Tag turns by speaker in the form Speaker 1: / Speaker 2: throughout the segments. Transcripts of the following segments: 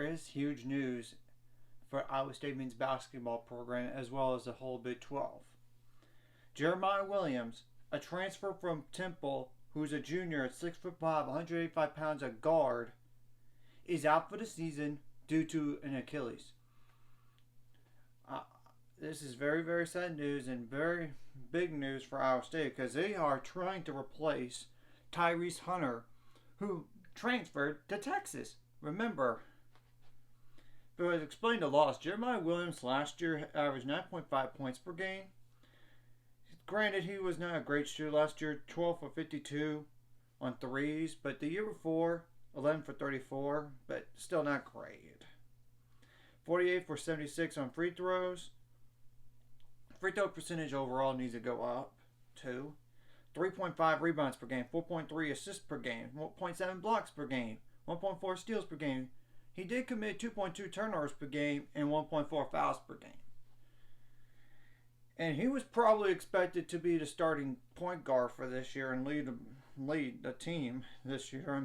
Speaker 1: is huge news for Iowa State men's basketball program as well as the whole Big 12. Jeremiah Williams, a transfer from Temple, who's a junior at 6'5", 185 pounds, a guard, is out for the season due to an Achilles. This is very, very sad news and very big news for Iowa State because they are trying to replace Tyrese Hunter, who transferred to Texas. Remember, but to explain the loss, Jeremiah Williams last year averaged 9.5 points per game. Granted, he was not a great shooter last year, 12 for 52 on threes, but the year before, 11 for 34, but still not great. 48 for 76 on free throws. Free throw percentage overall needs to go up, too. 3.5 rebounds per game, 4.3 assists per game, 1.7 blocks per game, 1.4 steals per game. He did commit 2.2 turnovers per game and 1.4 fouls per game. And he was probably expected to be the starting point guard for this year and lead the team this year.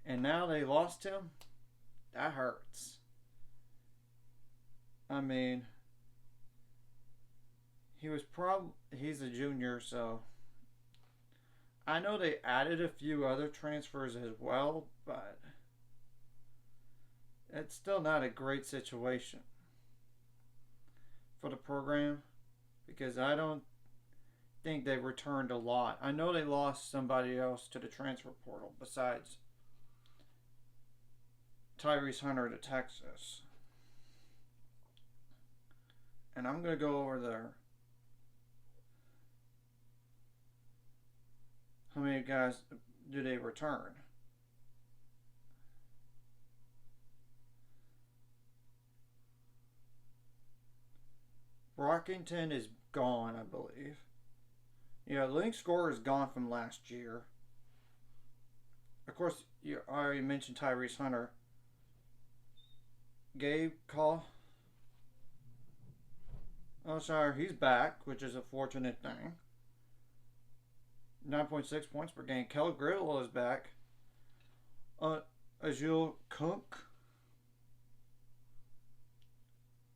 Speaker 1: And now they lost him. That hurts. He's a junior, so I know they added a few other transfers as well, but it's still not a great situation for the program because I don't think they returned a lot. I know they lost somebody else to the transfer portal besides Tyrese Hunter to Texas. And I'm going to go over there. How many guys do they return? Brockington is gone, I believe. Yeah, the leading scorer is gone from last year. Of course, you already mentioned Tyrese Hunter. Gabe Call. Oh, sorry, he's back, which is a fortunate thing. 9.6 points per game. Kel Grill is back. Azul Kunk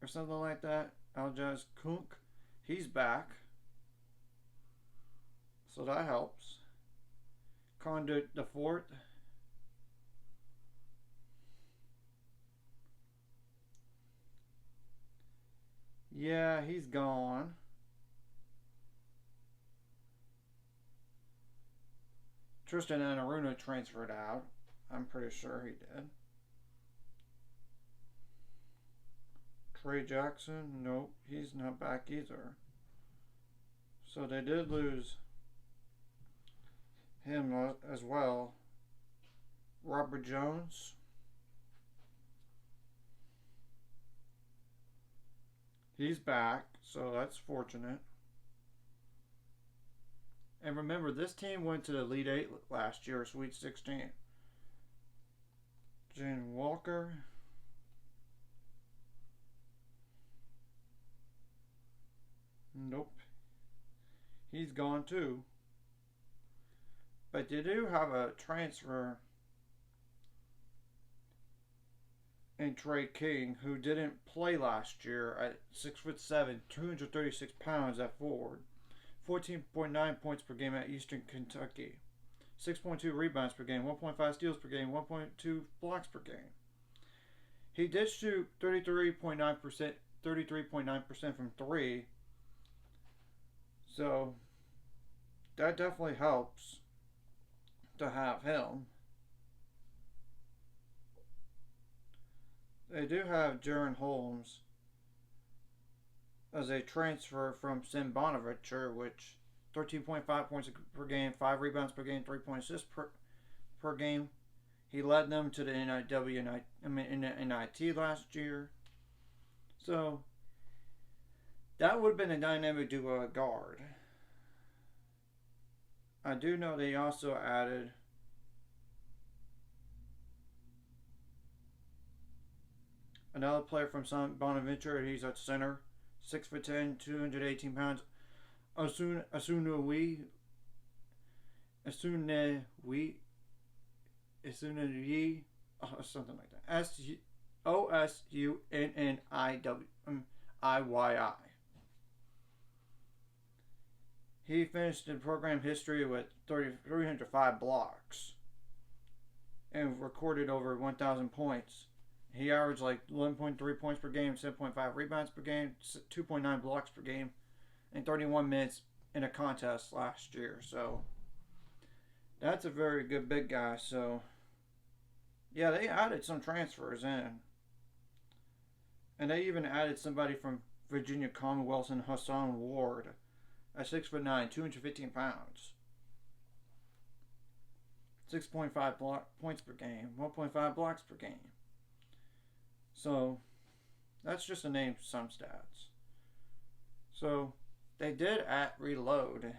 Speaker 1: or something like that. Aljaz Kunk, he's back, so that helps. Conduit the Fort. Yeah, he's gone. Tristan Anaruna transferred out. I'm pretty sure he did. Trey Jackson, nope, he's not back either. So they did lose him as well. Robert Jones. He's back, so that's fortunate. And remember, this team went to the Elite 8 last year, Sweet 16. Jane Walker. Nope. He's gone too. But they do have a transfer in Trey King, who didn't play last year at 6'7", 236 pounds at forward. 14.9 points per game at Eastern Kentucky. 6.2 rebounds per game, 1.5 steals per game, 1.2 blocks per game. He did shoot 33.9% from three. So that definitely helps to have him. They do have Jaron Holmes as a transfer from Sim Bonaventure, which 13.5 points per game, 5 rebounds per game, 3 point assists per game. He led them to the NIT last year. So that would have been a dynamic duo at guard. I do know they also added another player from Bonaventure. He's at center, 6'10", 218 pounds. Asunui, something like that. Osunniyi. He finished in program history with 305 blocks and recorded over 1,000 points. He averaged like 11.3 points per game, 7.5 rebounds per game, 2.9 blocks per game, and 31 minutes in a contest last year. So that's a very good big guy. So yeah, they added some transfers in, and they even added somebody from Virginia Commonwealth and Hassan Ward at 6'9", 215 pounds. 6.5 points per game, 1.5 blocks per game. So that's just to name some stats. So they did at reload.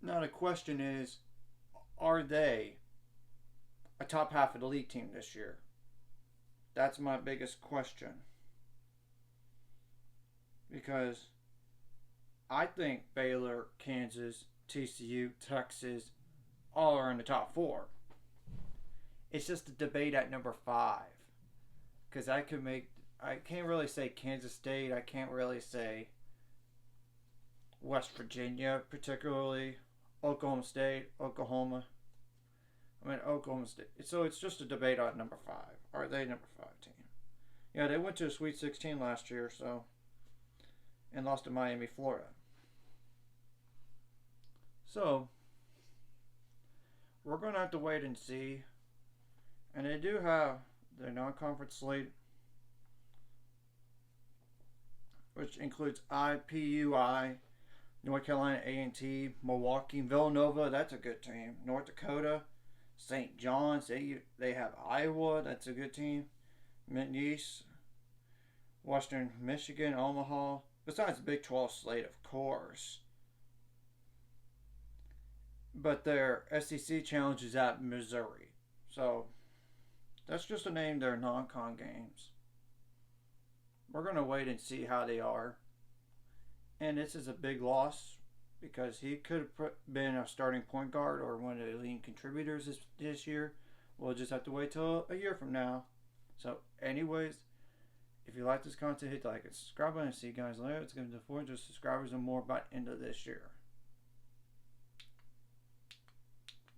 Speaker 1: Now the question is, are they a top half of the league team this year? That's my biggest question. Because I think Baylor, Kansas, TCU, Texas all are in the top four. It's just a debate at number 5. Because I can't really say Kansas State. I can't really say West Virginia, particularly. Oklahoma State, Oklahoma. Oklahoma State. So it's just a debate on number 5. Are they number 5 team? Yeah, they went to a Sweet 16 last year, so, and lost to Miami, Florida. So we're going to have to wait and see. And they do have their non-conference slate, which includes IPUI, North Carolina A&T, Milwaukee, Villanova. That's a good team. North Dakota, St. John's. They have Iowa. That's a good team. McNeese, Western Michigan, Omaha. Besides the Big 12 slate, of course. But their SEC challenge is at Missouri. So that's just to name their non-con games. We're going to wait and see how they are. And this is a big loss because he could have been a starting point guard or one of the leading contributors this year. We'll just have to wait till a year from now. So, anyways, if you like this content, hit the like and subscribe button. See you guys later. It's going to be 400 subscribers and more by the end of this year.